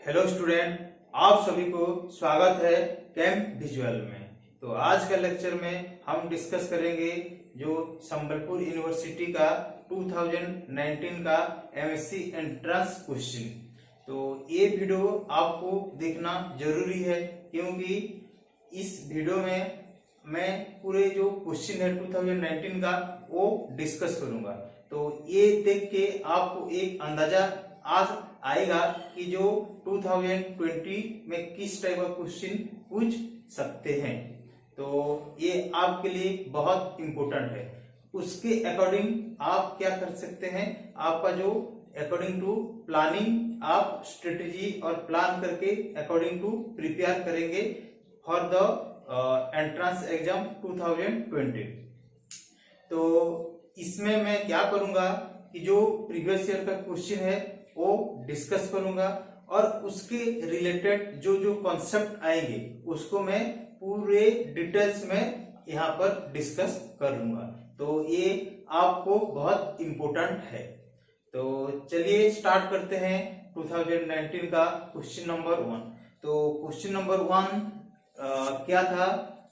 Hello student, आप सभी को स्वागत है कैंप विजुअल में। तो आज का लेक्चर में हम डिस्कस करेंगे जो संबलपुर यूनिवर्सिटी का 2019 का एमएससी एंट्रेंस क्वेश्चन। तो ये वीडियो आपको देखना जरूरी है क्योंकि इस वीडियो में मैं पूरे जो क्वेश्चन है 2019 का वो डिस्कस करूंगा। तो ये देख के आपको एक अंदाजा आज आएगा कि जो 2020 में किस टाइप का क्वेश्चन पूछ सकते हैं। तो ये आपके लिए बहुत इम्पोर्टेंट है। उसके अकॉर्डिंग आप क्या कर सकते हैं, आपका जो अकॉर्डिंग टू प्लानिंग आप स्ट्रेटेजी और प्लान करके अकॉर्डिंग टू प्रिपेयर करेंगे फॉर द एंट्रेंस एग्जाम 2020। तो इसमें मैं क्या करूंगा कि जो प्रीवियस ईयर का क्वेश्चन है वो डिस्कस करूंगा और उसके रिलेटेड जो जो कॉन्सेप्ट आएंगे उसको मैं पूरे डिटेल्स में यहाँ पर डिस्कस कर लूंगा। तो ये आपको बहुत इम्पोर्टेंट है। तो चलिए स्टार्ट करते हैं 2019 का क्वेश्चन नंबर 1। तो क्वेश्चन नंबर 1 क्या था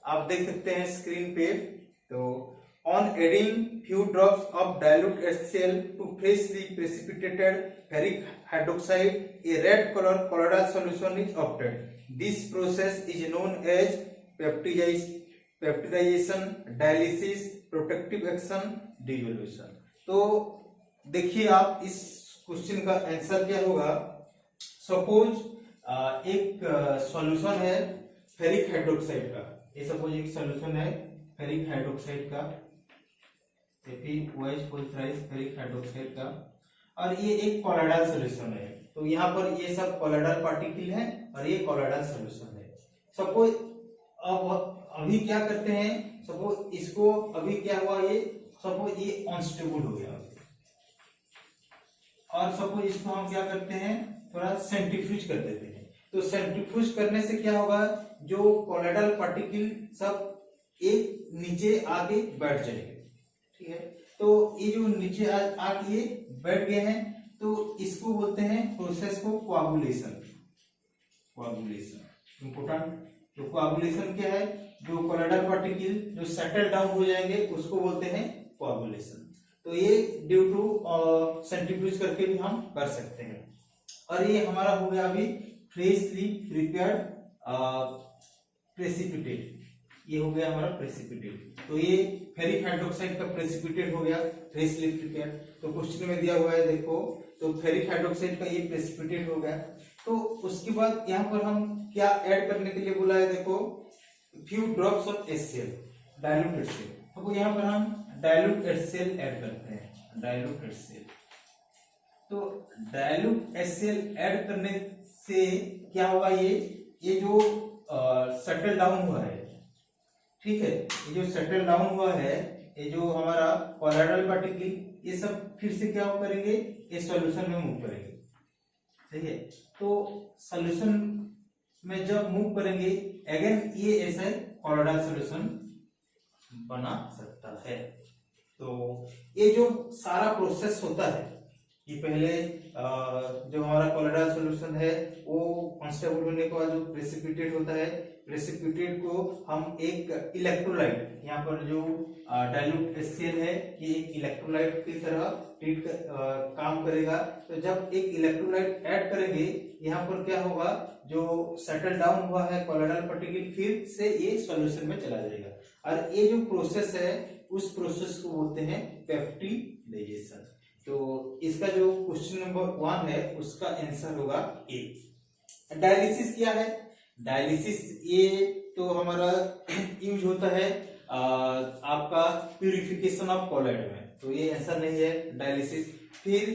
आप देख सकते हैं स्क्रीन पे। तो on adding few drops of dilute HCl to freshly precipitated ferric hydroxide, a red color colloidal solution is obtained. This process is known as peptidization, dialysis, protective action, devolution. तो देखिए आप इस क्वेश्चन का answer क्या होगा। Suppose एक solution है ferric hydroxide का। ये सपोज एक सॉल्यूशन है फेरिक हाइड्रोक्साइड का, फेरिक हाइड्रोक्साइड का, और ये एक कोलोइडल सॉल्यूशन है। तो यहाँ पर ये सब कोलोइडल पार्टिकल है और ये कोलोइडल सॉल्यूशन है। सपोज अब अभी क्या करते हैं, सपोज इसको अभी क्या हुआ, ये सपोज ये अनस्टेबल हो गया और सपोज इसको हम क्या करते हैं थोड़ा सेंट्रीफ्यूज कर देते हैं। तो सेंट्रीफ्यूज करने से क्या होगा, जो कोलोइडल पार्टिकल सब एक नीचे आके बैठ जाएंगे। ठीक है, तो ये जो नीचे आके बैठ गए हैं तो इसको बोलते हैं प्रोसेस को कोआगुलेशन। इंपोर्टेंट, जो कोआगुलेशन क्या है, जो कोलोइडल पार्टिकल जो सेटल डाउन हो जाएंगे उसको बोलते हैं कोआगुलेशन। तो ये ड्यू टू सेंट्रीफ्यूज करके भी हम कर सकते हैं। और ये हमारा हो गया अभी फ्रेशली प्रिपेयर्ड प्रेसिपिटेट, ये हो गया हमारा प्रेसिपिटेट। तो ये फेरिक हाइड्रोक्साइड का प्रेसिपिटेट हो गया फ्रेशली प्रिपेयर्ड। तो क्वेश्चन में दिया हुआ है देखो, तो फेरिक हाइड्रोक्साइड का ये प्रेसिपिटेट हो गया। तो उसके बाद यहाँ पर हम क्या ऐड करने के लिए बोला है, देखो few drops of HCl, dilute HCl। तो यहाँ पर हम डाइल्यूट HCl ऐड करते हैं, डाइल्यूट HCl। तो डाइल्यूट HCl ऐड करने से क्या होगा, ये जो सेटल डाउन हुआ है, ठीक है, ये जो सेटल डाउन हुआ है, ये जो हमारा कोलोइडल पार्टिकल, ये सब फिर से क्या करेंगे, ये सॉल्यूशन में मूव करेंगे। सही है, तो सॉल्यूशन में जब मूव करेंगे अगेन ये ऐसे कोलोइडल सॉल्यूशन बना सकता है। तो ये जो सारा प्रोसेस होता है कि पहले जो हमारा कोलोइडल सॉल्यूशन है वो अनस्टेबल होने के बाद जो प्रेसिपिटेट होता है, प्रेसिपिटेट को हम एक इलेक्ट्रोलाइट, यहाँ पर जो डाइल्यूट HCl है ये एक इलेक्ट्रोलाइट की तरह काम करेगा। तो जब एक इलेक्ट्रोलाइट ऐड करेंगे यहाँ पर क्या होगा, जो सेटल डाउन हुआ है कोलोइडल पार्टिकल फिर से ये सॉल्यूशन में चला जाएगा। और ये जो प्रोसेस है उस प्रोसेस को बोलते हैं पेप्टिडाइजेशन। तो इसका जो क्वेश्चन नंबर 1 है उसका आंसर होगा ए। डायलिसिस क्या है, डायलिसिस ये तो हमारा यूज होता है आपका प्यूरिफिकेशन ऑफ कोलोइड में। तो ये आंसर नहीं है डायलिसिस। फिर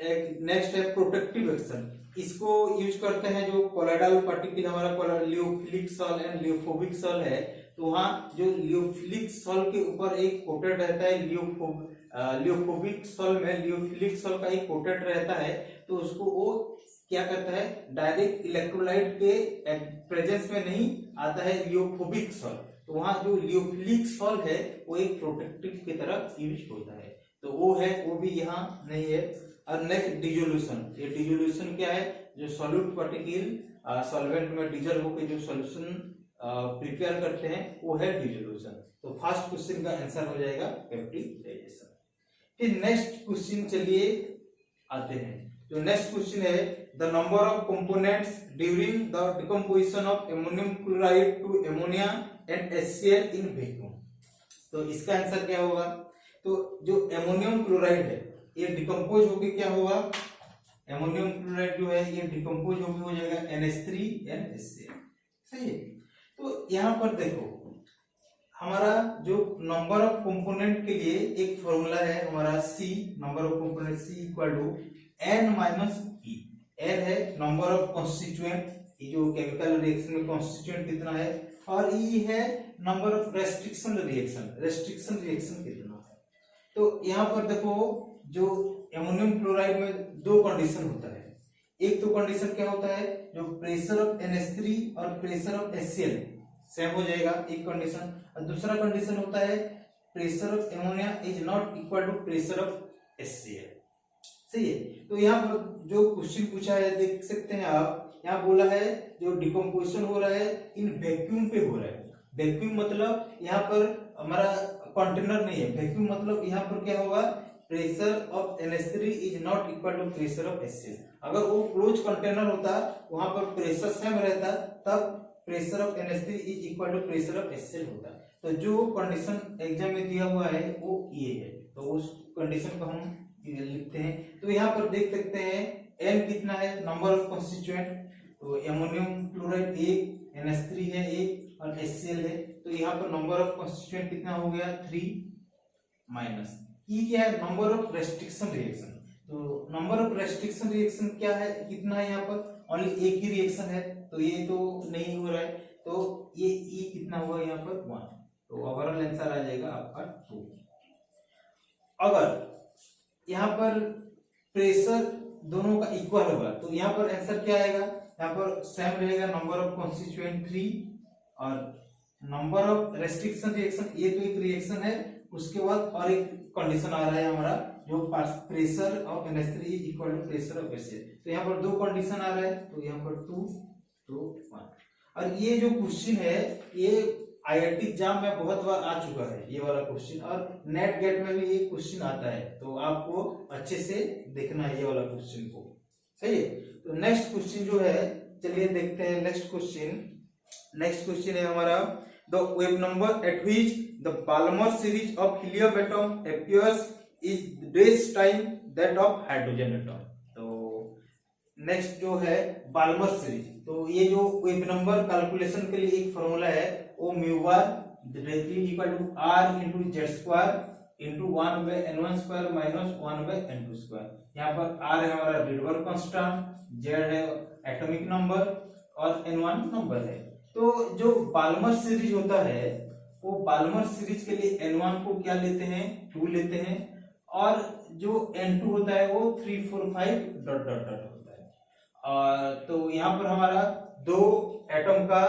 एक नेक्स्ट है प्रोटेक्टिव एक्शन, इसको यूज करते हैं जो कोलोइडल पार्टिकल हमारा लियोफिलिक सॉल एंड लियोफोबिक सॉल है। तो वहाँ जो लियोफिलिक सॉल के ऊपर एक कोटेड रहता है, लियोफोबिक सॉल में लियोफिलिक सॉल का एक कोटेड रहता है। तो उसको वो क्या करता है, डायरेक्ट इलेक्ट्रोलाइट के प्रेजेंस में नहीं आता है लियोफोबिक सॉल। तो वहाँ जो लियोफिलिक सॉल है वो एक प्रोटेक्टिव की तरह यूज होता है। तो वो है, वो भी यहाँ नहीं है। और नेक्स्ट डिसोल्यूशन, ये डिसोल्यूशन क्या है, जो सॉल्यूट पार्टिकल सॉल्वेंट में डिजोल्व होकर जो सॉल्यूशन प्रिपेयर करते हैं वो है डिसोल्यूशन। तो फर्स्ट क्वेश्चन का आंसर हो जाएगा पेप्टिडाइजेशन। फिर नेक्स्ट क्वेश्चन चलिए आते हैं। जो नेक्स्ट क्वेश्चन है the number of components during the decomposition of ammonium chloride to ammonia and HCl in vacuum. तो इसका आंसर क्या होगा, तो जो अमोनियम क्लोराइड है ये डिकम्पोज होके क्या होगा, अमोनियम क्लोराइड जो है ये डिकम्पोज होके हो जाएगा NH3NHCl। सही है। तो यहाँ पर देखो हमारा जो नंबर ऑफ कंपोनेंट के लिए एक फॉर्मूला है हमारा C, number of component C equal to N minus E। N है नंबर ऑफ कॉन्स्टिट्यूएंट, ये जो केमिकल रिएक्शन में कॉन्स्टिट्यूएंट कितना है, और E है number of restriction reaction, restriction reaction कितना है। तो यहाँ पर देखो जो अमोनियम क्लोराइड में दो कंडीशन होता है, एक तो कंडीशन क्या होता है, जो प्रेशर ऑफ NH3 और प्रेशर ऑफ HCl सेम हो जाएगा, एक कंडीशन। और दूसरा कंडीशन होता है pressure of ammonia is not equal to pressure of HCl। सही है। तो यहाँ पर जो क्वेश्चन पूछा है देख सकते हैं आप, यहाँ बोला है जो डिकम्पोजिशन हो रहा है इन वैक्यूम पे हो रहा है। वैक्यूम मतलब यहाँ पर हमारा कंटेनर नहीं है, वैक्यूम मतलब यहाँ पर क्या होगा, pressure of NH3 is not equal to pressure of HCl। अगर वो क्लोज कंटेनर होता वहां पर प्रेशर सेम रहता तब pressure of NH3 is equal to pressure of HCl होता। तो जो कंडीशन एग्जाम में दिया हुआ है वो ये है, तो उस कंडीशन को हम लिखते हैं। तो यहाँ पर देख सकते हैं N कितना है, नंबर ऑफ कॉन्स्टिट्यूएंट, तो अमोनियम क्लोराइड 1, NH3 है 1 और HCl है। तो यहाँ पर नंबर ऑफ कॉन्स्टिट्यूएंट कितना हो गया 3 माइनस E क्या है, नंबर ऑफ रेस्ट्रिक्शन रिएक्शन। तो नंबर ऑफ रेस्ट्रिक्शन रिएक्शन क्या है, कितना है, यहाँ पर ओनली एक ही रिएक्शन है तो ये तो नहीं हो रहा है, तो ये E कितना हुआ यहाँ पर 1। तो ओवरऑल आंसर आ जाएगा आपका 2। अगर यहाँ पर प्रेशर दोनों का इक्वल होगा तो यहाँ पर आंसर क्या आएगा, यहाँ पर सेम रहेगा, नंबर ऑफ कॉन्स्टिट्यूएंट 3 और नंबर ऑफ रेस्ट्रिक्शन रिएक्शन, ये तो एक रिएक्शन है, उसके बाद और एक कंडीशन आ रहा है हमारा जो pressure of NH3 is equal to pressure of HCl। तो यहाँ पर दो कंडीशन आ रहा है, तो यहाँ पर 2 तो 1। और ये जो क्वेश्चन है ये IIT एग्जाम में बहुत बार आ चुका है ये वाला क्वेश्चन, और नेट गेट में भी ये क्वेश्चन आता है, तो आपको अच्छे से देखना है ये वाला क्वेश्चन को। सही है। तो नेक्स्ट क्वेश्चन जो है चलिए देखते हैं नेक्स्ट क्वेश्चन। नेक्स्ट क्वेश्चन है हमारा the wave number at which the Balmer series of helium atom appears is डेज time that of hydrogen atom. तो नेक्स्ट जो है बाल्मर सीरीज, तो ये जो वेव नंबर कैलकुलेशन के लिए एक फॉर्मूला है वो mu bar directly equal to r into z square into 1 by n1 square minus 1 by n2 square. यहाँ पर r है हमारा रिडबर्ग कांस्टेंट, z है एटॉमिक नंबर और n1 नंबर है। तो जो बाल्मर सीरीज होता है वो बाल्मर सीरीज के लिए n1 को क्या लेते हैं 2 लेते हैं, और जो n2 होता है वो 3 4 5 डॉट डॉट डॉट होता है। और तो यहाँ पर हमारा दो एटम का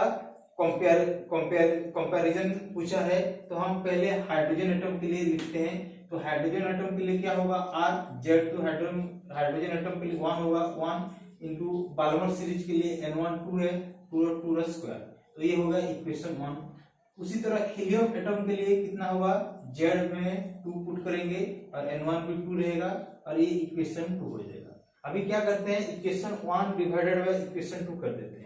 कंपैरिजन पूछा है, तो हम पहले हाइड्रोजन एटम के लिए लिखते हैं। तो हाइड्रोजन एटम के लिए क्या होगा r, z तो हाइड्रोजन एटम के लिए 1 होगा 1 इंटू बाल्मर सीरीज के लिए n1 2 है 2 स्क्वायर, तो ये होगा इक्वेशन 1। उसी तरह हीलियम एटम के लिए कितना होगा, z में 2 पुट करेंगे और n1 भी 2 रहेगा और ये इक्वेशन 2 हो जाएगा। अभी क्या करते हैं, इक्वेशन 1 डिवाइडेड बाय इक्वेशन 2 कर देते हैं।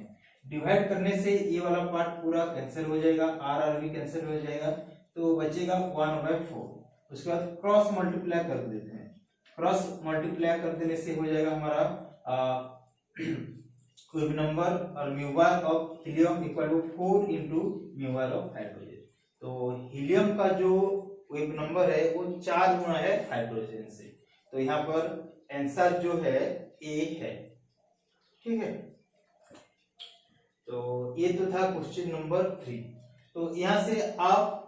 डिवाइड करने से ये वाला पार्ट पूरा कैंसिल हो जाएगा, r भी कैंसिल हो जाएगा, तो बचेगा 1/4। उसके बाद क्रॉस मल्टीप्लाई कर देते हैं, क्रॉस मल्टीप्लाई कर देने से हो जाएगा हमारा वेव नंबर और mu bar of helium equal to 4 into mu bar of hydrogen. तो हीलियम का जो वेव नंबर है वो 4 गुना है हाइड्रोजन से, तो यहाँ पर आंसर जो है ए है। ठीक है, तो ये तो था क्वेश्चन नंबर 3। तो यहाँ से आप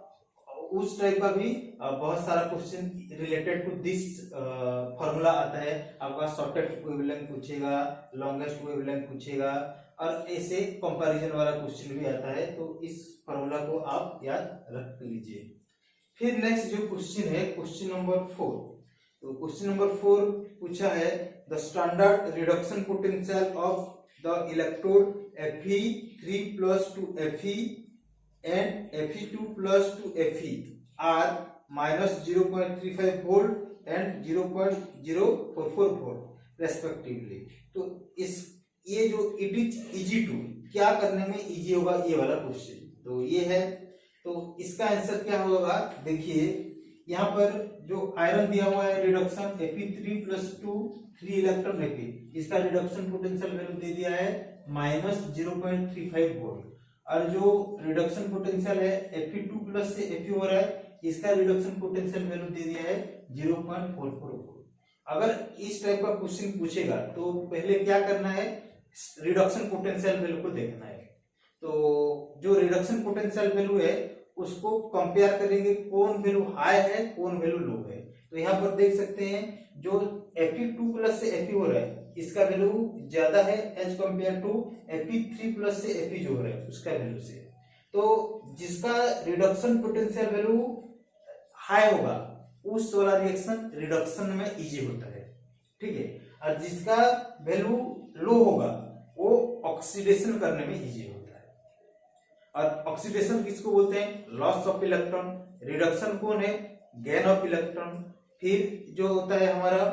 उस टाइप का भी बहुत सारा question related to this formula आता है। आपका शॉर्टेस्ट वेवलेंथ पूछेगा, लॉन्गेस्ट वेवलेंथ पूछेगा, और ऐसे कंपैरिजन वाला क्वेश्चन भी आता है, तो इस फॉर्मूला को आप याद रख लीजिए। फिर नेक्स्ट जो क्वेश्चन है क्वेश्चन नंबर 4। तो क्वेश्चन नंबर 4 पूछा है the standard reduction potential of the electrode Fe3 plus to Fe and Fe2 plus to Fe are minus 0.35 volt and 0.044 volt respectively। तो इस ये जो इट इज इजी टू क्या करने में इजी होगा ये वाला क्वेश्चन तो ये है। तो इसका आंसर क्या होगा देखिए यहाँ पर जो आयरन दिया हुआ है reduction Fe3 plus 2 3 electron Fe इसका रिडक्शन पोटेंशियल वैल्यू दे दिया है माइनस 0.35 वोल्ट और जो रिडक्शन पोटेंशियल है Fe2 प्लस से Fe हो रहा है इसका रिडक्शन पोटेंशियल वैल्यू दे दिया है 0.44 वोल्ट। अगर इस टाइप का क्वेश्चन पूछेगा तो पहले क्या करना है रिडक्शन पोटेंशियल वैल्यू को देखना है। तो जो रिडक्शन पोटेंशियल वैल्यू है उसको कंपेयर करेंगे कौन वैल्यू हाई है कौन वैल्यू लो है। तो यहाँ पर देख सकते हैं जो Fe2 प्लस से Fe हो रहा है इसका वैल्यू ज्यादा है as compare to Fe3 plus से Fe जो हो रहा है उसका वैल्यू से। तो जिसका रिडक्शन पोटेंशियल वैल्यू हाई होगा उस वाला रिएक्शन रिडक्शन में इजी होता है, ठीक है। और जिसका वैल्यू लो होगा वो ऑक्सीडेशन करने में इजी होता है। और ऑक्सीडेशन किसको बोलते हैं लॉस ऑफ इलेक्ट्रॉन, रिडक्शन कौन है गेन ऑफ इलेक्ट्रॉन। फिर जो होता है हमारा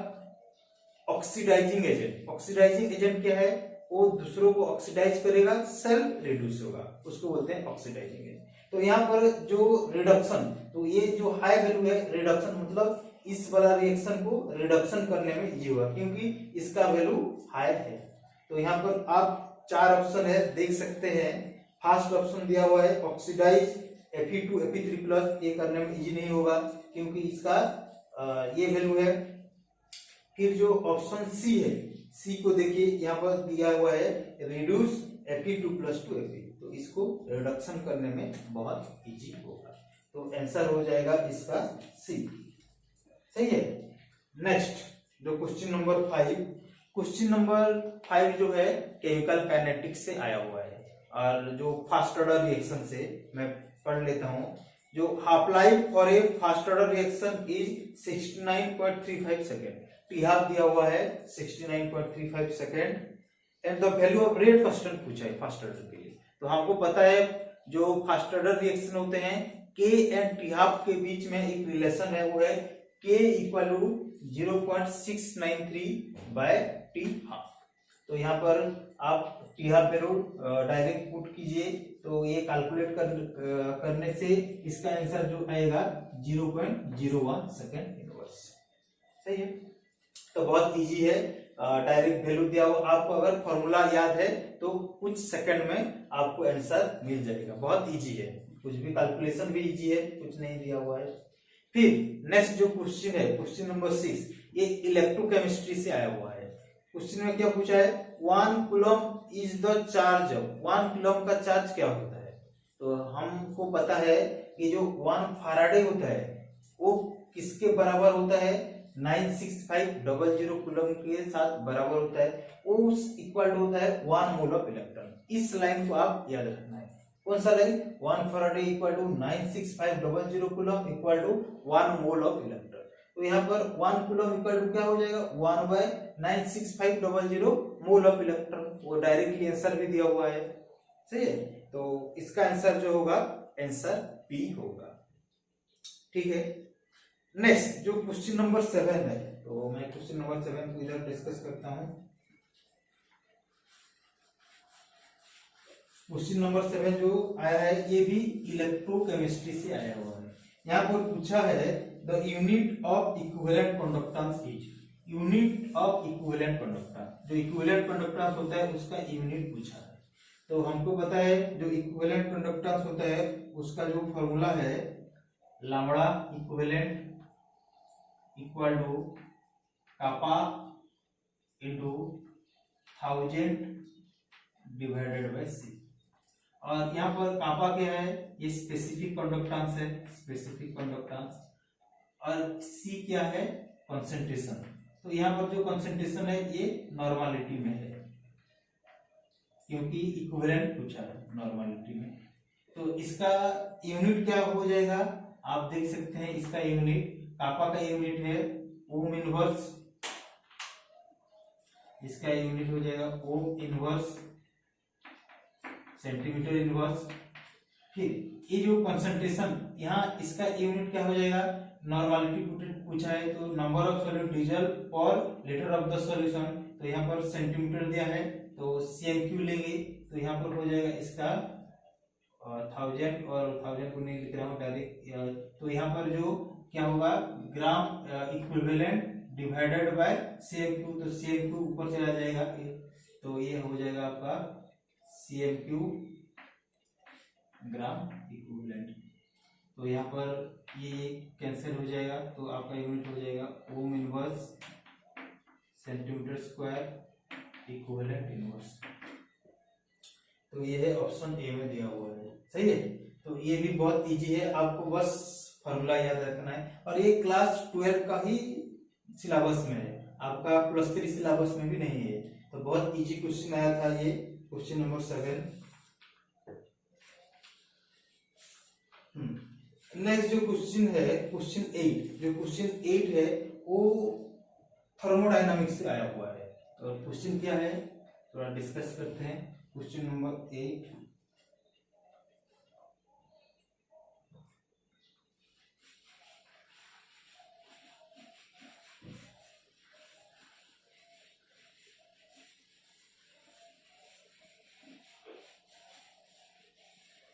ऑक्सीडाइजिंग एजेंट, ऑक्सीडाइजिंग एजेंट क्या है वो दूसरों को ऑक्सीडाइज करेगा सेल्फ रिड्यूस होगा उसको बोलते हैं ऑक्सीडाइजिंग एजेंट। तो यहाँ पर जो रिडक्शन तो ये जो हाई वैल्यू है रिडक्शन मतलब इस वाला रिएक्शन को रिडक्शन करने में इजी होगा क्योंकि इसका वैल्यू हाई है। तो यहाँ पर आप 4 ऑप्शन है देख सकते हैं। फर्स्ट ऑप्शन दिया हुआ है ऑक्सीडाइज Fe2 Fe3 प्लस ये करने में इजी नहीं होगा क्योंकि इसका ये वैल्यू है। फिर जो ऑप्शन सी है सी को देखिए यहाँ पर दिया हुआ है reduce Fe2 plus two Fe तो इसको रिडक्शन करने में बहुत इजी होगा। तो आंसर हो जाएगा इसका सी, सही है। नेक्स्ट जो क्वेश्चन नंबर 5, क्वेश्चन नंबर 5 जो है केमिकल काइनेटिक्स से आया हुआ है और जो फास्ट ऑर्डर रिएक्शन से मैं पढ़ लेता हूं। जो half life for a fast order reaction is 69.35 second, T half दिया हुआ है 69.35 second and the value of rate constant पूछा है फास्ट ऑर्डर के लिए। तो हमको पता है जो फास्ट ऑर्डर रिएक्शन होते हैं के एंड टी हाफ के बीच में एक रिलेशन है वो है के equal to 0.693 by T half. तो यहाँ पर आप T half value direct put कीजिए तो ये कैलकुलेट करने से इसका आंसर जो आएगा 0.01 सेकेंड इनवर्स, सही है। तो बहुत इजी है, डायरेक्ट वैल्यू दिया हुआ आपको अगर फॉर्मूला याद है तो कुछ सेकंड में आपको आंसर मिल जाएगा। बहुत इजी है, कुछ भी कैलकुलेशन भी इजी है, कुछ नहीं दिया हुआ है। फिर नेक्स्ट जो क्वेश्चन है क्वेश्चन नंबर 6 ये इलेक्ट्रोकेमिस्ट्री से आया हुआ है। क्वेश्चन में क्या पूछा है 1 coulomb is the charge, 1 coulomb का चार्ज क्या होता है। तो हमको पता है कि जो 1 फैराडे होता है वो किसके बराबर होता है 96500 कूलम के साथ बराबर होता है, उस इक्वल होता है 1 मोल ऑफ इलेक्ट्रॉन। इस लाइन को आप याद रखना है। कौन सा line 1 faraday equal to 96500 coulomb equal to 1 mole of electron. तो यहाँ पर 1 कूलम इक्वल टू क्या हो जाएगा 1 बाय 96500 मोल ऑफ इलेक्ट्रॉन। वो डायरेक्टली आंसर भी दिया हुआ है, सही है। तो इसका आंसर जो होगा आंसर बी होगा, ठीक है। नेक्स्ट जो क्वेश्चन नंबर 7 है तो मैं क्वेश्चन नंबर 7 को इधर डिस्कस करता हूं। क्वेश्चन नंबर 7 जो आया है ये भी इलेक्ट्रोकेमिस्ट्री से आया हुआ है। यहाँ पर पूछा है the unit of equivalent conductance is, unit of equivalent conductance, जो इक्विवेलेंट कंडक्टेंस होता है उसका यूनिट पूछा है। तो हमको पता है जो इक्विवेलेंट कंडक्टेंस होता है उसका जो फॉर्मूला है lambda equivalent equal to kappa into 1000 divided by C. और यहाँ पर कापा क्या है ये स्पेसिफिक कंडक्टेंस है, स्पेसिफिक कंडक्टेंस, और सी क्या है कंसंट्रेशन। तो यहाँ पर जो कंसंट्रेशन है ये नॉर्मलिटी में है क्योंकि इक्विवेलेंट पूछा है नॉर्मलिटी में। तो इसका यूनिट क्या हो जाएगा आप देख सकते हैं। इसका यूनिट कापा का यूनिट है ओम इनवर्स इसका यूनिट हो जाएगा ओम इनवर्स सेंटीमीटर इनवर्स। फिर ये जो कंसंट्रेशन यहाँ इसका यूनिट क्या हो जाएगा, नॉर्मलिटी पूछा है तो नंबर ऑफ सॉल्यूट डिजल पर लीटर ऑफ द सॉल्यूशन, तो यहाँ पर सेंटीमीटर दिया है तो cm³ लेंगे, तो यहाँ पर हो जाएगा इसका 1000 और 1000 को नहीं लिख रहा हूँ डायरेक्ट, तो यहाँ पर जो क्या होगा gram equivalent divided by cm³, तो cm³ ऊपर चला जाएगा, तो ये हो जाएगा आपका cm³ ग्राम इक्विवेलेंट। तो यहाँ पर ये कैंसिल हो जाएगा, तो आपका यूनिट हो जाएगा ohm inverse centimetre square equivalent inverse. तो ये है ऑप्शन ए में दिया हुआ है, सही है। तो ये भी बहुत इजी है, आपको बस फॉर्मूला याद रखना है, और ये क्लास 12 का ही सिलेबस में है, आपका +3 सिलेबस में भी नहीं है। तो बहुत इजी क्वेश्चन आया था ये, क्वेश्चन नंबर 7। नेक्स्ट जो क्वेश्चन है क्वेश्चन 8, जो क्वेश्चन 8 है वो थर्मोडायनामिक्स से आया हुआ है। तो क्वेश्चन क्या है थोड़ा डिस्कस करते हैं। क्वेश्चन नंबर 8,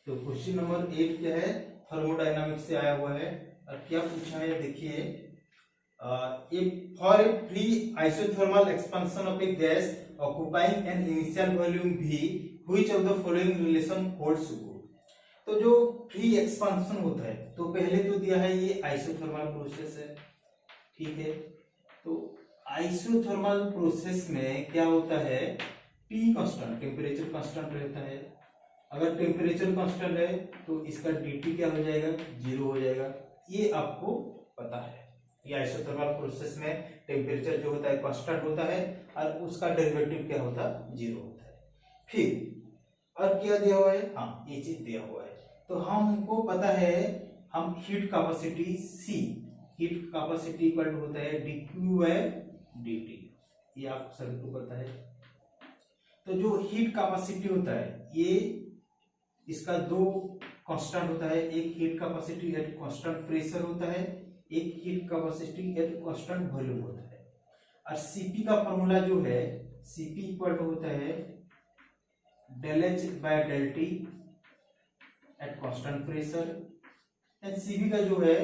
तो क्वेश्चन नंबर 8 क्या है, थर्मोडायनामिक्स से आया हुआ है। और क्या पूछा है देखिए, for a free isothermal expansion of A gas occupying an initial volume v, which of the following relation holds good. तो जो फ्री एक्सपेंशन होता है, तो पहले तो दिया है ये आइसोथर्मल प्रोसेस है, ठीक है। तो आइसोथर्मल प्रोसेस में क्या होता है, T कांस्टेंट, टेम्परेचर कांस्टेंट रहता है। अगर टेम्परेचर कांस्टेंट है तो इसका dt क्या हो जाएगा, 0 हो जाएगा, ये आपको पता है। ये आइसोथर्मल प्रोसेस में टेम्परेचर जो होता है कांस्टेंट होता है और उसका डेरिवेटिव क्या होता है, 0 होता है। फिर और क्या दिया हुआ है, हाँ ये चीज दिया हुआ है। तो हमको पता है, हम heat capacity C, heat capacity equal होता है dQ/dt, ये आप सभी को पता है। तो जो हीट कैपेसिटी होता है ये इसका दो कांस्टेंट होता है, एक heat capacity eight constant pressure होता है, एक heat capacity eight constant volume होता है। और Cp का फॉर्मूला जो है, Cp इक्वल होता है del H by del T at constant pressure. And Cv का जो है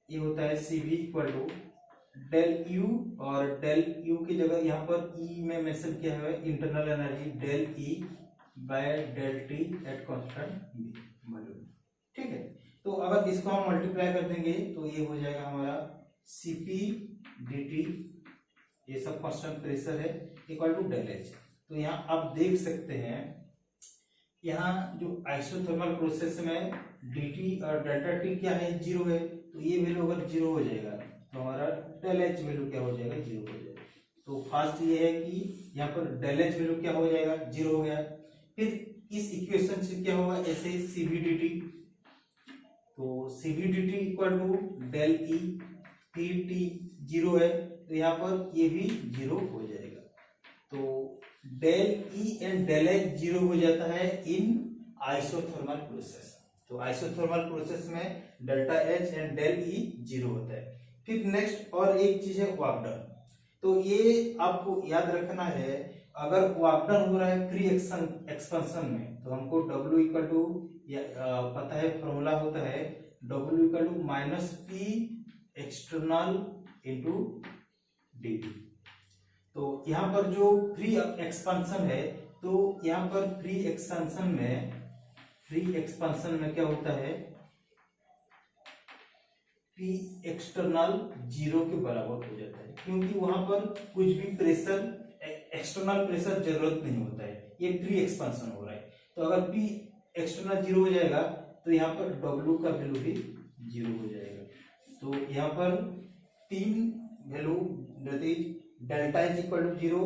ये होता है Cv equal to del U, और del U की जगह यहाँ पर E में मेंशन किया हुआ है internal energy del E by del T at constant volume, ठीक है। तो अगर इसको हम मल्टीप्लाई कर देंगे तो ये हो जाएगा हमारा Cp dt, ये सब कांस्टेंट प्रेशर है, इक्वल टू del H। तो यहाँ आप देख सकते हैं, यहाँ जो आइसोथर्मल प्रोसेस में dt और डेल्टा T क्या है, 0 है, तो ये वैल्यू अगर 0 हो जाएगा तो हमारा del H वैल्यू क्या हो जाएगा, 0 हो जाएगा। तो फर्स्ट ये है कि यहाँ पर del H वैल्यू क्या हो जाएगा, 0 हो गया। फिर इस इक्वेशन से क्या होगा, ऐसे Cv dt, तो Cv dt equal to del E, फिर T 0 है तो यहाँ पर ये भी 0 हो जाएगा। तो del E and del H 0 हो जाता है इन आइसोथर्मल प्रोसेस। तो आइसोथर्मल प्रोसेस में delta H and del E 0 होता है। फिर नेक्स्ट और एक चीज है वर्क डन। तो ये आपको याद रखना है, अगर वर्क डन हो रहा है फ्री एक्सपेंशन में, तो हमको W इक्वल टू पता है, फॉर्मूला होता है W equal to -P external into dt। तो यहाँ पर जो फ्री एक्सपेंशन है, तो यहाँ पर फ्री एक्सपेंशन में क्या होता है, P एक्सटर्नल 0 के बराबर हो जाता है, क्योंकि वहां पर कुछ भी प्रेशर एक्सटर्नल प्रेशर जरूरत नहीं होता है, ये फ्री एक्सपेंशन हो रहा है। तो अगर P एक्सटर्नल 0 हो जाएगा तो यहाँ पर W का वैल्यू भी 0 हो जाएगा। तो यहाँ पर तीन value delta H equal to 0,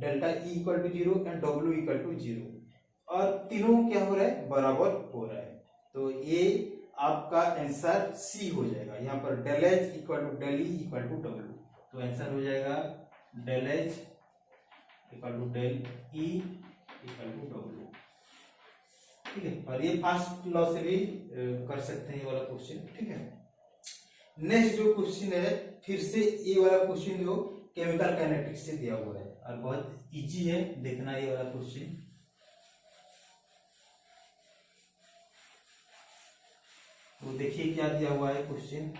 delta E equal to 0 and W equal to 0, और तीनों क्या हो रहा है, बराबर हो रहा है। तो ये आपका आंसर C हो जाएगा। यहाँ पर del H equal to del E equal to W, तो आंसर हो जाएगा del H equal to del E equal to W. ठीक है, और ये फर्स्ट लॉ से भी कर सकते हैं ये वाला क्वेश्चन। ठीक है, नेक्स्ट जो क्वेश्चन है फिर से ये वाला क्वेश्चन जो केमिकल काइनेटिक्स से दिया हुआ है और बहुत इजी है, देखना ये वाला क्वेश्चन। तो देखिए क्या दिया हुआ है question.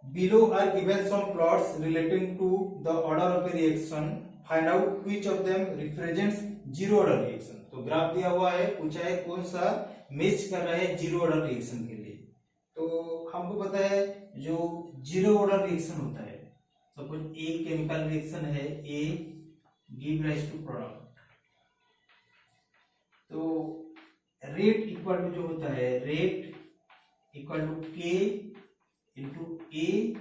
Below are given some plots relating to the order of a reaction, find out which of them represents zero order reaction. तो ग्राफ दिया हुआ है, पूछा है कौन सा मैच कर रहा है जीरो ऑर्डर रिएक्शन के लिए। तो हमको पता है जो जीरो ऑर्डर रिएक्शन होता है, सपोज ए केमिकल रिएक्शन है, ए गिव राइज टू प्रोडक्ट, तो रेट इक्वल टू जो होता है, रेट इक्वल टू के इंटू ए,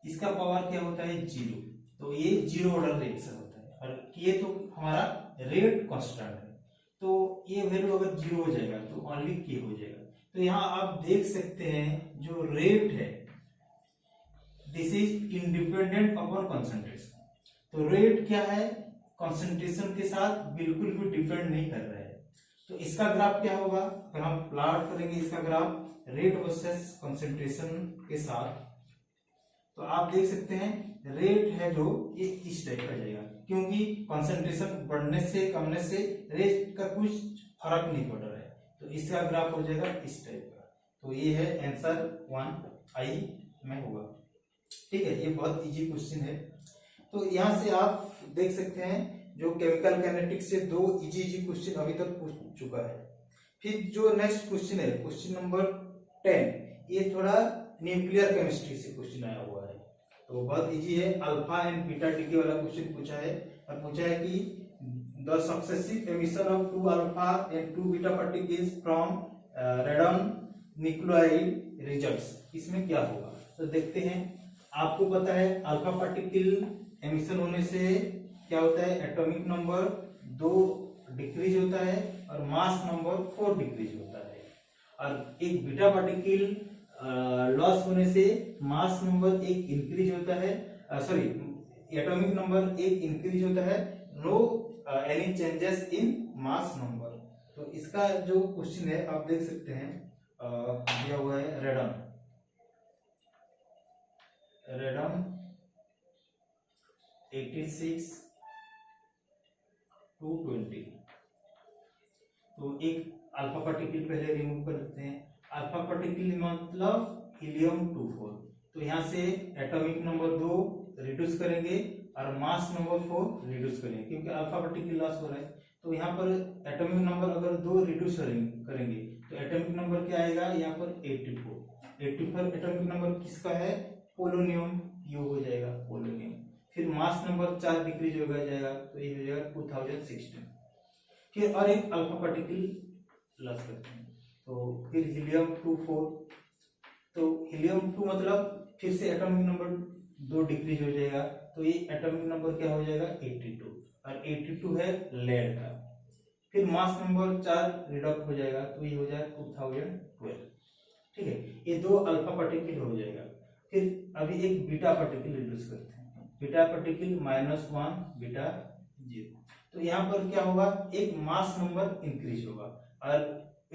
इसका पावर क्या होता है जीरो। तो ये जीरो ऑर्डर रिएक्शन होता है, और के तो हमारा रेट कांस्टेंट है, तो ये वैल्यू अगर जीरो हो जाएगा तो ओनली के हो जाएगा। तो यहाँ आप देख सकते हैं जो रेट है this is independent upon concentration. तो रेट क्या है, कंसंट्रेशन के साथ बिल्कुल भी डिपेंड नहीं कर रहा है। तो इसका ग्राफ क्या होगा, अगर हम प्लॉट करेंगे इसका ग्राफ रेट वर्सेस कंसंट्रेशन के साथ, तो आप देख सकते हैं रेट है जो ये इस टाइप का जाएगा, क्योंकि कंसंट्रेशन बढ़ने से कमने से रेट का कुछ फर्क नहीं पड़ रहा है। तो इसका ग्राफ हो जाएगा इस टाइप का। तो ये है आंसर 1 में होगा। ठीक है, ये बहुत इजी क्वेश्चन है। तो यहाँ से आप देख सकते हैं जो केमिकल काइनेटिक्स से दो इजी क्वेश्चन अभी तक पूछ चुका है। फिर जो नेक्स्ट क्वेश्चन है क्वेश्चन नंबर 10, ये थोड़ा न्यूक्लियर केमिस्ट्री से क्वेश्चन आया हुआ है। तो बहुत इजी है, अल्फा एंड बीटा डिके वाला क्वेश्चन पूछा है, और पूछा है कि the successive emission of 2 alpha and 2 beta particles from रेडन nucleoid results, इसमें क्या होगा। तो देखते हैं, आपको पता है अल्फा पार्टिकल एमिशन होने से क्या होता है, एटॉमिक नंबर 2 डिक्रीज होता है और मास नंबर 4 डिक्रीज होता है, और एक बीटा पार्टिकल लॉस होने से मास नंबर 1 इंक्रीज होता है, सॉरी एटॉमिक नंबर 1 इंक्रीज होता है, no any changes in mass number. तो इसका जो क्वेश्चन है आप देख सकते हैं, दिया हुआ है रेडन 86 220। तो एक अल्फा पार्टिकल पहले रिमूव कर देते हैं। अल्फा पार्टिकल मतलब हीलियम 24। तो यहाँ से एटॉमिक नंबर 2 रिड्यूस करेंगे और मास नंबर 4 रिड्यूस करेंगे, क्योंकि अल्फा पार्टिकल लॉस हो रहा है। तो यहाँ पर एटॉमिक नंबर अगर 2 रिड्यूस करेंगे तो एटॉमिक नंबर क्या आएगा, यहाँ पर 84 एटॉमिक नंबर किसका है, पोलोनियम, यू हो जाएगा पोलोनियम। फिर मास नंबर 4 डिक्रीज हो जाएगा, तो ये हो जाएगा 2016। फिर और एक अल्फा पार्टिकल लॉस करते हैं, तो फिर हीलियम 24। तो हीलियम 2 मतलब फिर से एटॉमिक नंबर 2 डिक्रीज हो जाएगा, तो ये एटॉमिक नंबर क्या हो जाएगा 82, और 82 है लेड का। फिर मास नंबर 4 रिडक्ट हो जाएगा, तो ये हो जाएगा 2012। ठीक है, ये 2 अल्फा पार्टिकल हो जाएगा। फिर अभी एक बीटा पार्टिकल रिड्यूस करते हैं, बीटा पार्टिकल -1 बीटा 0। तो यहाँ पर क्या होगा, एक मास नंबर इंक्रीज होगा, और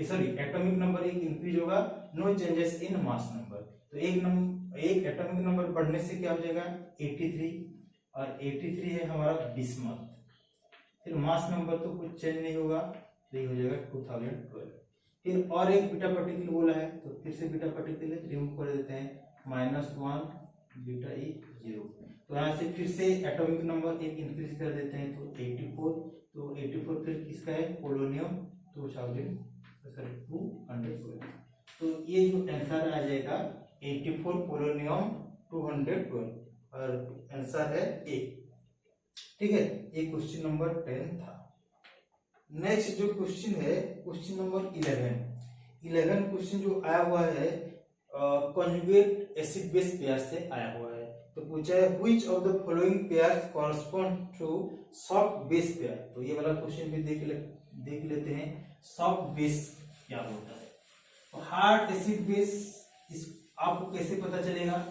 सॉरी एटॉमिक नंबर 1 इंक्रीज होगा, no changes in mass number. तो एक एटॉमिक नंबर बढ़ने से क्या हो जाएगा 83, और 83 है हमारा बिस्मथ। फिर मास नंबर तो कुछ चेंज नहीं होगा, तो ये हो जाएगा 2012। फिर और एक बीटा पार्टिकल बोला है, तो फिर से बीटा पार्टिकल रिमूव कर देते हैं, -1 बीटा 0। तो यहाँ से फिर से एटॉमिक नंबर 1 इंक्रीज कर देते हैं, तो 84। तो 84 फिर किसका है, पोलोनियम 212। तो ये जो आंसर आ जाएगा 84 पोलोनियम 212, और आंसर है ए। ठीक है, ये क्वेश्चन नंबर 10 था। नेक्स्ट जो क्वेश्चन है क्वेश्चन नंबर 11 क्वेश्चन जो आया हुआ है कॉन्जुगेट एसिड बेस पेयर से आया हुआ है। तो पूछा है which of the following pairs correspond to soft base pair. तो ये वाला क्वेश्चन भी देख लेते हैं, सॉफ्ट बेस क्या होता है। तो हार्ड एसिड बेस आपको कैसे पता चलेगा,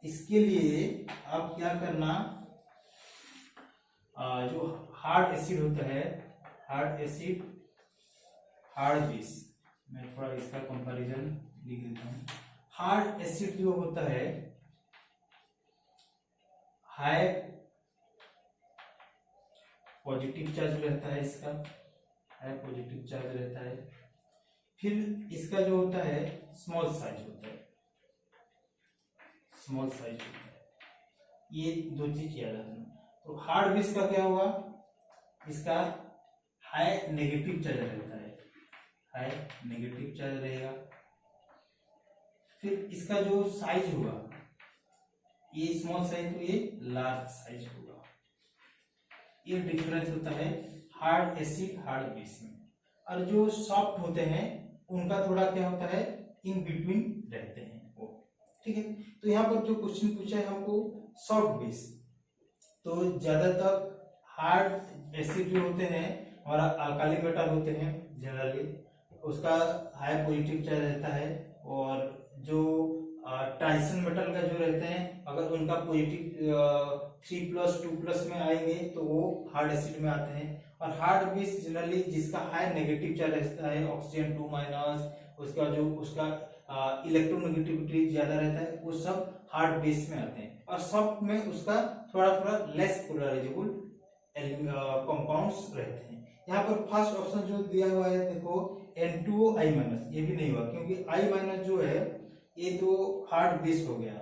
इसके लिए आप क्या करना, जो हार्ड एसिड होता है, हार्ड एसिड, हार्ड बेस, मैं थोड़ा इसका कंपैरिजन लिख देता हूँ। हार्ड एसिड जो होता है हाई पॉजिटिव चार्ज रहता है, इसका हाई पॉजिटिव चार्ज रहता है। फिर इसका जो होता है स्मॉल साइज होता है, स्मॉल साइज होता है। ये दो चीज याद रखना। तो हार्ड बेस का क्या होगा, इसका हाई नेगेटिव चार्ज रहता है, हाई नेगेटिव चार्ज रहेगा। फिर इसका जो साइज होगा ये स्मॉल साइज, तो ये लार्ज साइज होगा। ये डिफरेंस होता है हार्ड एसिड हार्ड बेस में। और जो सॉफ्ट होते हैं उनका थोड़ा क्या होता है, इन बिटवीन रहते हैं वो, ठीक है। तो यहाँ पर जो क्वेश्चन पूछा है हमको सॉफ्ट बेस, तो ज्यादातर हार्ड एसिड जो होते हैं हमारा अल्काली मेटल होते हैं जनरली, उसका हाई पॉजिटिव चार्ज रहता है। और जो ट्रांजिशन मेटल का जो रहते हैं अगर उनका पॉजिटिव 3+ 2+ में आएंगे तो वो हार्ड एसिड में आते हैं। और हार्ड बेस जनरली जिसका हाई नेगेटिव चार्ज रहता है, ऑक्सीजन 2-, उसका जो उसका इलेक्ट्रोनेगेटिविटी ज्यादा रहता है, वो सब हार्ड बेस में आते हैं। और सॉफ्ट में उसका थोड़ा थोड़ा लेस पोलराइजेबल कंपाउंड्स रहते हैं। यहाँ पर फर्स्ट ऑप्शन जो दिया हुआ है देखो N2O-, ये भी नहीं हुआ क्योंकि I- जो है ये तो हार्ड बेस हो गया।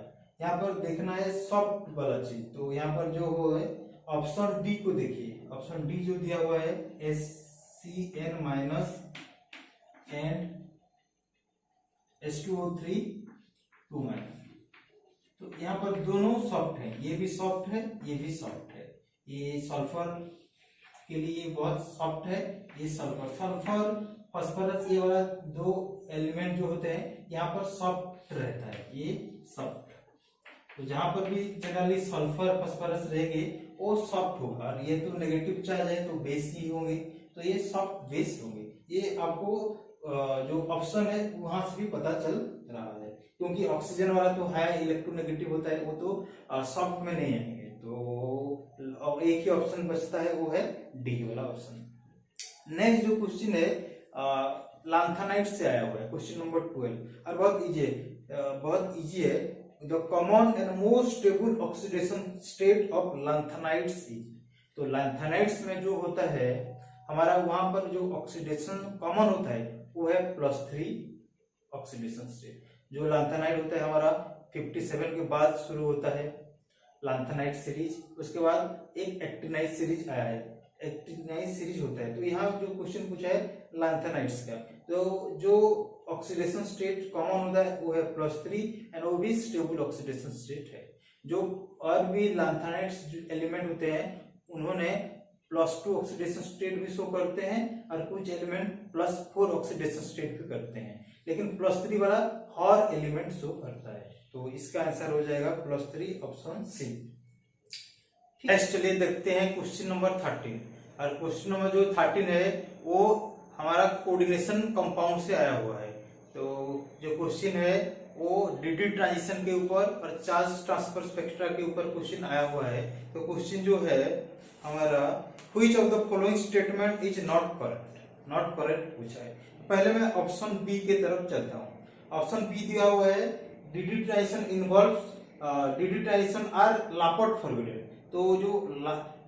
यहाँ पर देखना है सॉफ्ट वाला चीज, तो यहाँ पर जो हो है ऑप्शन डी को देखिए। ऑप्शन डी जो दिया हुआ है SCN- एंड H2O3 2-। तो यहाँ पर दोनों सॉफ्ट है, ये भी सॉफ्ट है, ये भी सॉफ्ट है। ये सल्फर के लिए बहुत सॉफ्ट है, ये सल्फर फास्फोरस, ये वाला दो एलिमेंट जो होते हैं यहाँ पर सॉफ्ट रहता है, ये सॉफ्ट। तो जहां पर भी जनरली सल्फर फास्फोरस रहेंगे वो सॉफ्ट होगा। और ये तो नेगेटिव चार्ज है तो बेस ही होंगे, तो ये सॉफ्ट बेस होंगे। ये आपको जो ऑप्शन है वहां से भी पता चल रहा है, क्योंकि ऑक्सीजन वाला तो हाई इलेक्ट्रोनेगेटिव होता है, वो तो सॉफ्ट में नहीं आएंगे। तो एक ही ऑप्शन बचता है, वो है डी वाला ऑप्शन। नेक्स्ट जो क्वेश्चन है लैंथेनाइट से आया हुआ है, क्वेश्चन नंबर 12, और बहुत इजी है, बहुत इजी है। The common and most stable oxidation state of lanthanides is. तो लैंथेनाइट्स में जो होता है हमारा वहां पर जो ऑक्सीडेशन कॉमन होता है वो है +3 ऑक्सीडेशन स्टेट। जो लैंथेनाइट होता है हमारा 57 के बाद शुरू होता है लैंथेनाइट सीरीज, उसके बाद एक एक्टिनाइट सीरीज आया है, एक्टिनाइट सीरीज होता है। तो यहाँ जो क्वेश्चन पूछा है लैंथेनाइट्स का, तो जो ऑक्सीडेशन स्टेट कॉमन होता है वो है +3 एंड वो भी स्टेबल ऑक्सीडेशन स्टेट है। जो और भी लैंथेनाइट्स एलिमेंट होते हैं उन्होंने +2 ऑक्सीडेशन स्टेट भी शो करते हैं और कुछ एलिमेंट +4 ऑक्सीडेशन स्टेट भी करते हैं, लेकिन +3 वाला हर एलिमेंट शो करता है। तो इसका आंसर हो जाएगा +3 ऑप्शन सी। नेक्स्ट चलिए देखते हैं क्वेश्चन नंबर 13। और क्वेश्चन नंबर जो 13 है वो हमारा कोऑर्डिनेशन कंपाउंड से आया हुआ है। तो जो क्वेश्चन है वो डी ट्रांजिशन के ऊपर और चार्ज ट्रांसफर स्पेक्ट्रा के ऊपर क्वेश्चन आया हुआ है। तो क्वेश्चन जो है हमारा which of the following statement is not correct, not correct पूछा है। पहले मैं ऑप्शन बी के तरफ चलता हूँ। ऑप्शन बी दिया हुआ है d transition involves d transition are Laporte forwarded. तो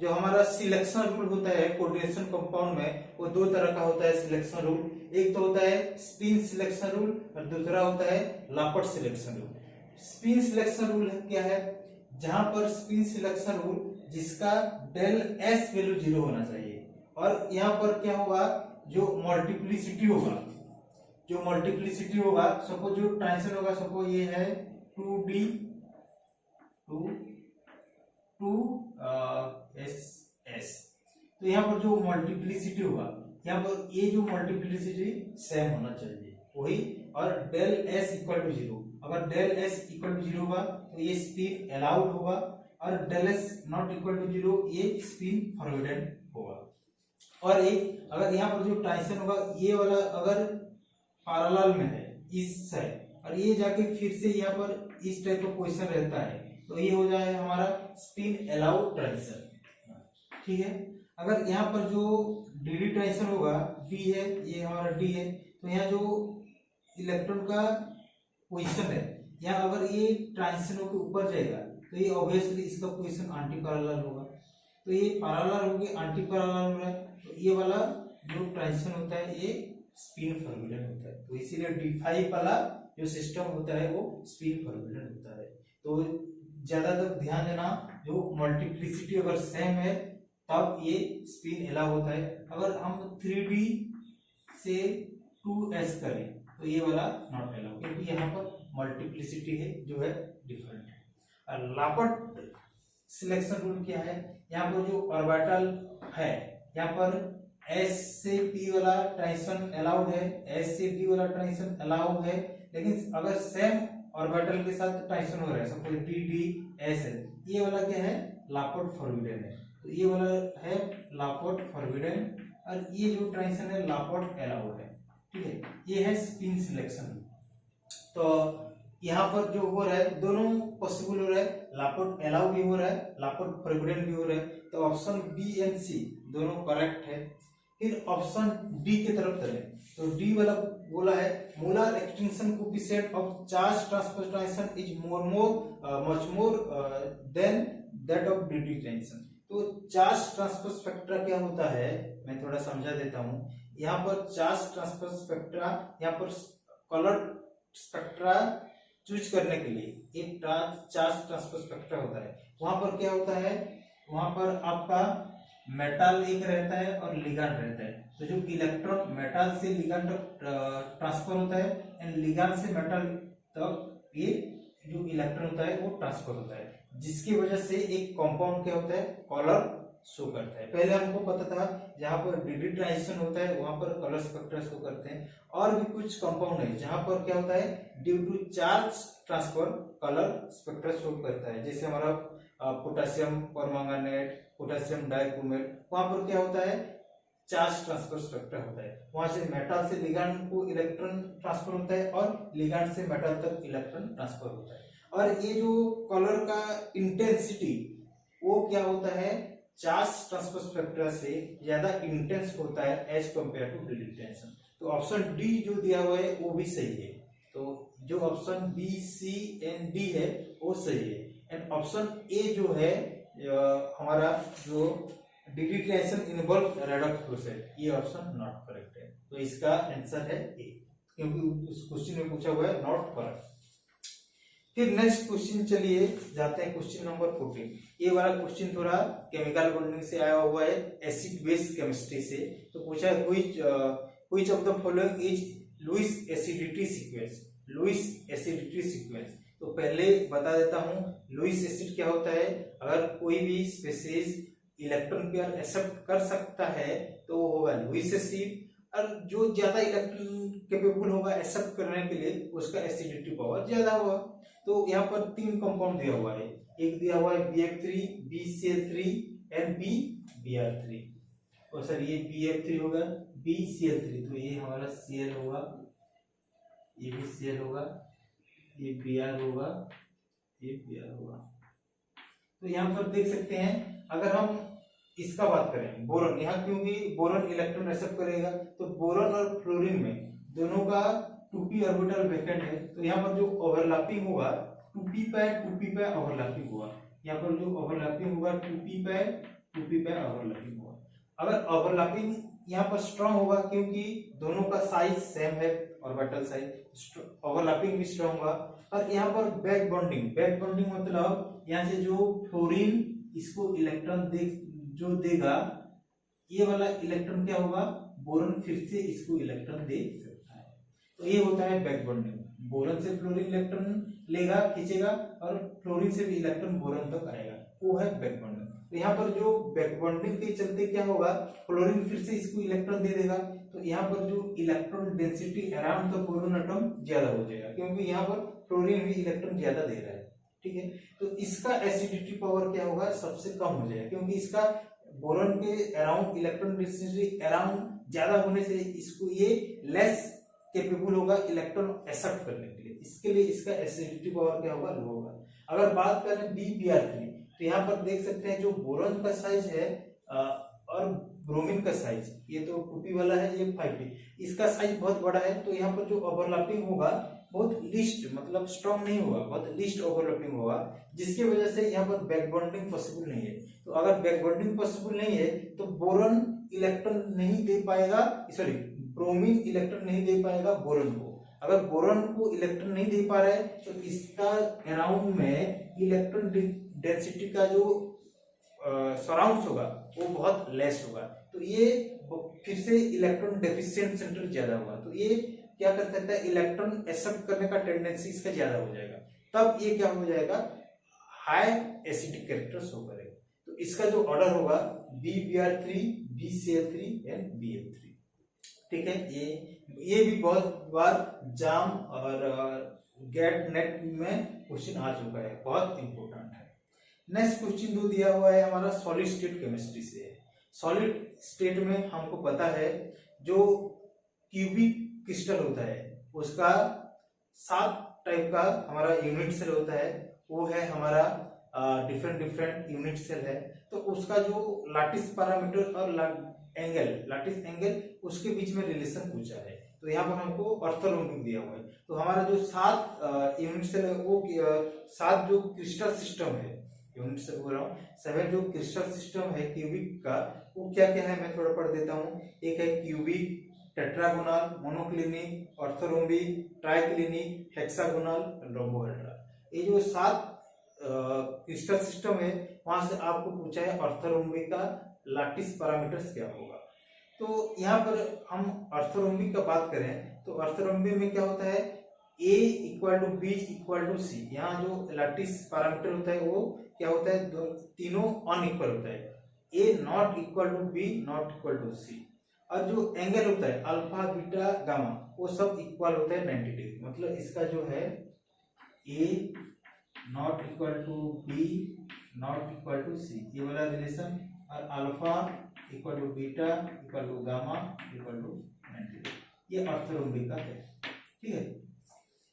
जो हमारा सिलेक्शन रूल होता है कोऑर्डिनेशन कंपाउंड में वो दो तरह का होता है सिलेक्शन रूल। एक तो होता है स्पिन सिलेक्शन रूल और दूसरा होता है Laporte selection rule. Spin selection rule क्या है, जहां पर स्पिन सिलेक्शन रूल जिसका डेल एस वैल्यू 0 होना चाहिए। और यहाँ पर क्या होगा, जो मल्टीप्लिसिटी होगा, जो मल्टीप्लिसिटी होगा, सपोज जो ट्रांजिशन होगा, सपोज ये है 2D 2SS, तो यहाँ पर जो मल्टीप्लिसिटी होगा, यहाँ पर ये जो मल्टीप्लिसिटी सेम होना चाहिए वही। और डेल S इक्वल टू 0, अगर डेल S इक्वल टू 0 होगा तो ये स्पिन अलाउड होगा, और del S not equal to 0 ये स्पिन फॉरवर्डेड होगा। और एक अगर यहाँ पर जो ट्रांजिशन होगा ये वाला अगर पैरेलल में है इस साइड, और ये जाके फिर से यहाँ पर इस टाइप का पोजीशन रहता है, तो ये हो जाए हमारा स्पिन अलाउड ट्रांजिशन। ठीक है। अगर यहाँ पर जो डी ट्रांजिशन होगा, डी है, ये हमारा डी है, तो यहाँ जो इलेक्ट्रॉन का पोजीशन है, यहाँ अगर ये ट्रांजिशन होकर ऊपर जाएगा तो ये ऑब्वियसली इसका पोजीशन एंटी पैरेलल होगा। तो ये पैरेलल हो गया, एंटी पैरेलल हो रहा है, तो ये वाला जो ट्रांजिशन होता है ये स्पिन फॉर्मूलेट होता है। तो इसीलिए D5 वाला जो सिस्टम होता है वो स्पिन फॉर्मूलेट होता है। तो ज्यादातर ध्यान देना, जो मल्टीप्लिसिटी अगर सेम है तब ये स्पिन अलाउ होता है। अगर हम 3D से 2S करें तो ये वाला नॉट अलाउ, क्योंकि यहाँ पर मल्टीप्लिसिटी है जो है डिफरेंट है। और लापर्ट सिलेक्शन रूल क्या है, यहाँ पर जो ऑर्बिटल है, यहाँ पर S से P वाला ट्रांजिशन अलाउड है, S से D वाला ट्रांजिशन अलाउड है, लेकिन अगर सेम ऑर्बिटल के साथ ट्रांजिशन हो रहा है, सपोज D D S है, ये वाला क्या है, लापर्ट फॉरबिडन है। तो ये वाला है लापर्ट फॉरबिडन, और ये जो ट्रांजिशन है लापर्ट अलाउड है। ठीक है, ये है स्पिन सिलेक्शन। तो यहाँ पर जो हो रहा है दोनों पॉसिबल हो रहा है, लापर्ट अलाउ भी हो रहा है, लापर्ट फॉरबिडन भी हो रहा है। तो ऑप्शन बी एंड सी दोनों करेक्ट है। फिर ऑप्शन डी की तरफ चले, तो डी वाला बोला है molar extinction coefficient of charge transfer transition is much more than that of D transition. तो चार्ज ट्रांसफर स्पेक्ट्रा क्या होता है, मैं थोड़ा समझा देता हूँ। यहाँ पर चार्ज ट्रांसफर स्पेक्ट्रा, यहाँ पर कलर स्पेक्ट्रा चूज करने के लिए एक चार्ज ट्रांसफर स्पेक्ट्रा होता है। वहां पर क्या होता है, वहां पर आपका मेटल एक रहता है और लिगैंड रहता है। तो जो इलेक्ट्रॉन मेटल से लिगैंड तक ट्रांसफर होता है एंड लिगैंड से मेटल तक ये जो इलेक्ट्रॉन होता है वो ट्रांसफर होता है, जिसकी वजह से एक कंपाउंड क्या होता है, कलर शो करता है। पहले हमको पता था जहां पर डी ट्रांजिशन होता है वहां पर कलर स्पेक्ट्रा शो करते हैं। और भी कुछ कंपाउंड है जहां पर क्या होता है, due to charge transfer colour spectra show करता है। जैसे हमारा पोटेशियम परमैंगनेट, पोटेशियम डाइक्रोमेट, वहां पर क्या होता है, चार्ज ट्रांसफर स्पेक्ट्रा होता है। वहां से मेटल से लिगैंड को इलेक्ट्रॉन ट्रांसफर होता है और लिगैंड से मेटल तक इलेक्ट्रॉन ट्रांसफर होता है। और ये जो कलर का इंटेंसिटी वो क्या होता है, चार्ज ट्रांसफर स्पेक्ट्रा से ज्यादा इंटेंस होता है as compare to D transition. तो ऑप्शन डी जो दिया हुआ है वो भी सही है। तो जो option B C and D है वो सही है। एंड ऑप्शन ए जो है हमारा जो D transition involve redox process, ये ऑप्शन नॉट करेक्ट है। तो इसका आंसर है ए, क्योंकि उस क्वेश्चन में पूछा हुआ है नॉट करेक्ट। फिर नेक्स्ट क्वेश्चन चलिए जाते हैं क्वेश्चन नंबर 14। ये वाला क्वेश्चन थोड़ा केमिकल बॉन्डिंग से आया हुआ है, एसिड बेस केमिस्ट्री से। तो पूछा है which of the following is Lewis acidity sequence, Lewis acidity sequence. तो पहले बता देता हूं लुईस एसिड क्या होता है। अगर कोई भी स्पीशीज इलेक्ट्रॉन पेयर एक्सेप्ट कर सकता है तो वो होगा लुईस एसिड, और जो ज्यादा इलेक्ट्रॉन कैपेबल होगा एक्सेप्ट करने के लिए उसका एसिडिटी पावर ज्यादा होगा। तो यहाँ पर 3 कंपाउंड दिया हुआ है, एक दिया हुआ है BF3, BCl3 एंड BBr3। और सर ये BF3 होगा, BCl3, तो ये हमारा Cl होगा, ये भी Cl होगा, ये Br होगा, ये Br होगा। तो यहाँ पर देख सकते हैं, अगर हम इसका बात करें बोरॉन, यहाँ क्योंकि बोरॉन इलेक्ट्रॉन एक्सेप्ट करेगा, तो बोरॉन और फ्लोरीन में दोनों का 2p ऑर्बिटल वैकेंट है। तो यहाँ पर जो ओवरलैपिंग होगा 2p पे ओवरलैपिंग होगा। यहाँ पर जो ओवरलैपिंग होगा 2p पे ओवरलैपिंग होगा। अगर ओवरलैपिंग यहाँ पर स्ट्रांग होगा क्योंकि दोनों का साइज सेम है, ऑर्बिटल साइज, ओवरलैपिंग भी स्ट्रांग होगा। और यहाँ पर बैक बॉन्डिंग मतलब यहाँ से जो फ्लोरीन इसको इलेक्ट्रॉन जो देगा, ये वाला इलेक्ट्रॉन क्या होगा, बोरॉन फिर से इसको इलेक्ट्रॉन दे सकता है। तो ये होता है बैक बॉन्डिंग। बोरॉन से फ्लोरीन इलेक्ट्रॉन लेगा, खींचेगा, और फ्लोरीन से भी इलेक्ट्रॉन बोरॉन तक आएगा, वो है बैक बॉन्डिंग। तो यहाँ पर जो बैक बॉन्डिंग के चलते क्या होगा, फ्लोरीन फिर से इसको इलेक्ट्रॉन दे देगा। तो यहाँ पर जो electron density around the boron atom ज्यादा हो जाएगा, क्योंकि यहाँ पर फ्लोरीन भी इलेक्ट्रॉन ज्यादा दे रहा है। ठीक है, तो इसका एसिडिटी पावर क्या होगा, सबसे कम हो जाएगा, क्योंकि इसका बोरॉन के अराउंड इलेक्ट्रॉन डेंसिटी अराउंड ज्यादा होने से इसको ये लेस कैपेबल होगा इलेक्ट्रॉन एक्सेप्ट करने के लिए। इसके लिए इसका एसिडिटी पावर क्या होगा, लो होगा। अगर बात करें BBr3, तो यहाँ पर देख सकते हैं जो बोरॉन का साइज है और ब्रोमीन का साइज, ये तो 2p वाला है, ये 5p, इसका साइज बहुत बड़ा है। तो यहाँ पर जो ओवरलैपिंग होगा बहुत लिस्ट, मतलब स्ट्रॉन्ग नहीं होगा, बहुत लिस्ट ओवरलैपिंग होगा, जिसकी वजह से यहाँ पर बैक बॉन्डिंग पॉसिबल नहीं है। तो अगर बैक बॉन्डिंग पॉसिबल नहीं है तो बोरॉन इलेक्ट्रॉन नहीं दे पाएगा, सॉरी ब्रोमीन इलेक्ट्रॉन नहीं दे पाएगा बोरॉन को। अगर बोरॉन को इलेक्ट्रॉन नहीं दे पा रहा है तो इसका अराउंड में इलेक्ट्रॉन डेंसिटी का जो सराउंड होगा वो बहुत लेस होगा। तो ये फिर से इलेक्ट्रॉन डेफिशिएंट सेंटर ज्यादा होगा, तो ये क्या कर सकता है, इलेक्ट्रॉन एक्सेप्ट करने का टेंडेंसी इसका ज्यादा हो जाएगा, तब ये क्या हो जाएगा, हाई एसिडिक कैरेक्टर शो करेगा। तो इसका जो ऑर्डर होगा BBr3, BCl3 एंड BF3। ठीक है, ये भी बहुत बार जाम और गेट नेट में क्वेश्चन आ चुका है, बहुत इंपॉर्टेंट है। नेक्स्ट क्वेश्चन जो दिया हुआ है हमारा सॉलिड स्टेट केमिस्ट्री से है। सॉलिड स्टेट में हमको पता है जो क्यूबिक क्रिस्टल होता है उसका 7 टाइप का हमारा यूनिट सेल होता है, वो है हमारा डिफरेंट यूनिट सेल है। तो उसका जो लैटिस पैरामीटर और लैटिस एंगल उसके बीच में रिलेशन पूछा है। तो यहाँ पर हमको ऑर्थोरोम्बिक दिया हुआ है। तो हमारा जो 7 यूनिट सेल है वो 7 जो क्रिस्टल सिस्टम है, यूनिट से बोल रहा हूँ, 7 जो क्रिस्टल सिस्टम है क्यूबिक का, वो क्या क्या है मैं थोड़ा पढ़ देता हूँ। एक है cubic, tetragonal, monoclinic, orthorhombic, triclinic, hexagonal, rhombohedra. ये जो 7 क्रिस्टल सिस्टम है वहां से आपको पूछा है ऑर्थोरोम्बिक का लैटिस पैरामीटर्स क्या होगा। तो यहाँ पर हम ऑर्थोरोम्बिक का बात करें तो ऑर्थोरोम्बिक में क्या होता है, A = B = C। यहाँ जो लैटिस पैरामीटर होता है वो क्या होता है, तीनों अनइक्वल होता है, A ≠ B ≠ C। और जो एंगल होता है अल्फा बीटा गामा वो सब इक्वल होता है 90 डिग्री। मतलब इसका जो है A ≠ B ≠ C ये वाला रिलेशन, और अल्फा = बीटा = गामा = 90 डिग्री, ये ऑर्थोरोम्बिक का है। ठीक है,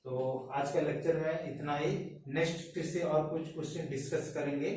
तो आज का लेक्चर में इतना ही। नेक्स्ट फिर से और कुछ क्वेश्चन डिस्कस करेंगे।